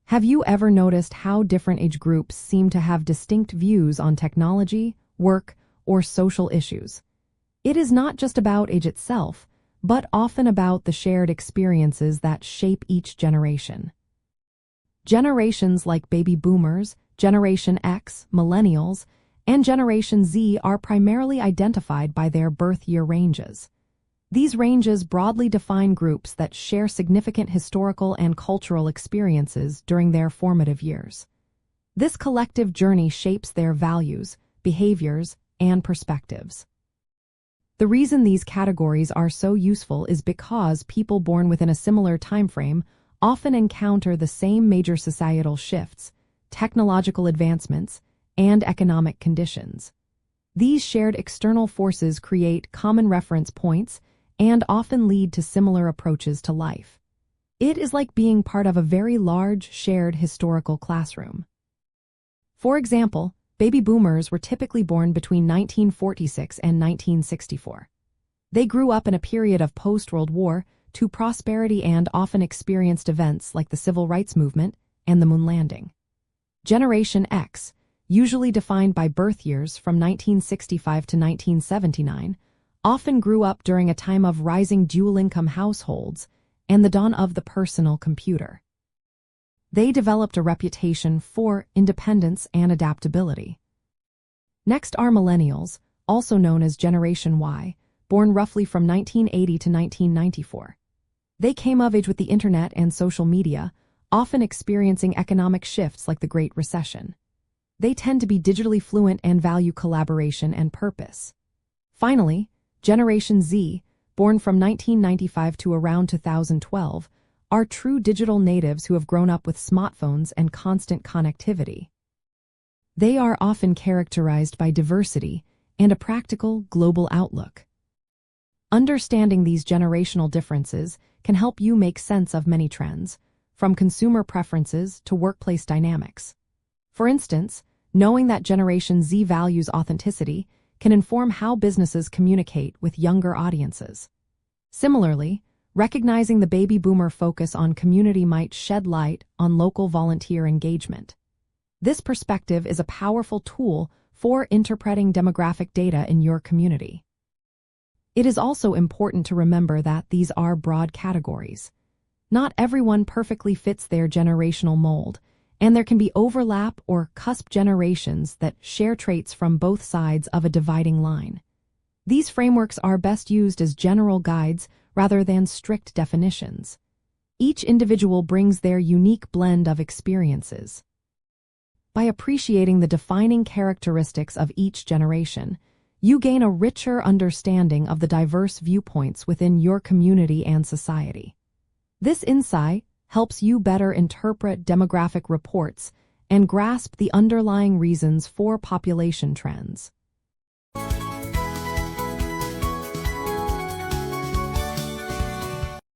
Have you ever noticed how different age groups seem to have distinct views on technology, work, or social issues? It is not just about age itself, but often about the shared experiences that shape each generation. Generations like baby boomers, Generation X, Millennials, and Generation Z are primarily identified by their birth year ranges. These ranges broadly define groups that share significant historical and cultural experiences during their formative years. This collective journey shapes their values, behaviors, and perspectives. The reason these categories are so useful is because people born within a similar timeframe often encounter the same major societal shifts, technological advancements, and economic conditions. These shared external forces create common reference points and often lead to similar approaches to life. It is like being part of a very large, shared historical classroom. For example, baby boomers were typically born between 1946 and 1964. They grew up in a period of post-World War II prosperity and often experienced events like the Civil Rights Movement and the Moon landing. Generation X, usually defined by birth years from 1965 to 1979, often grew up during a time of rising dual-income households and the dawn of the personal computer. They developed a reputation for independence and adaptability. Next are Millennials, also known as Generation Y, born roughly from 1980 to 1994. They came of age with the internet and social media, often experiencing economic shifts like the Great Recession. They tend to be digitally fluent and value collaboration and purpose. Finally, Generation Z, born from 1995 to around 2012, are true digital natives who have grown up with smartphones and constant connectivity. They are often characterized by diversity and a practical, global outlook. Understanding these generational differences can help you make sense of many trends, from consumer preferences to workplace dynamics. For instance, knowing that Generation Z values authenticity can inform how businesses communicate with younger audiences. Similarly, recognizing the baby boomer focus on community might shed light on local volunteer engagement. This perspective is a powerful tool for interpreting demographic data in your community. It is also important to remember that these are broad categories. Not everyone perfectly fits their generational mold, and there can be overlap or cusp generations that share traits from both sides of a dividing line. These frameworks are best used as general guides rather than strict definitions. Each individual brings their unique blend of experiences. By appreciating the defining characteristics of each generation, you gain a richer understanding of the diverse viewpoints within your community and society. This insight helps you better interpret demographic reports and grasp the underlying reasons for population trends.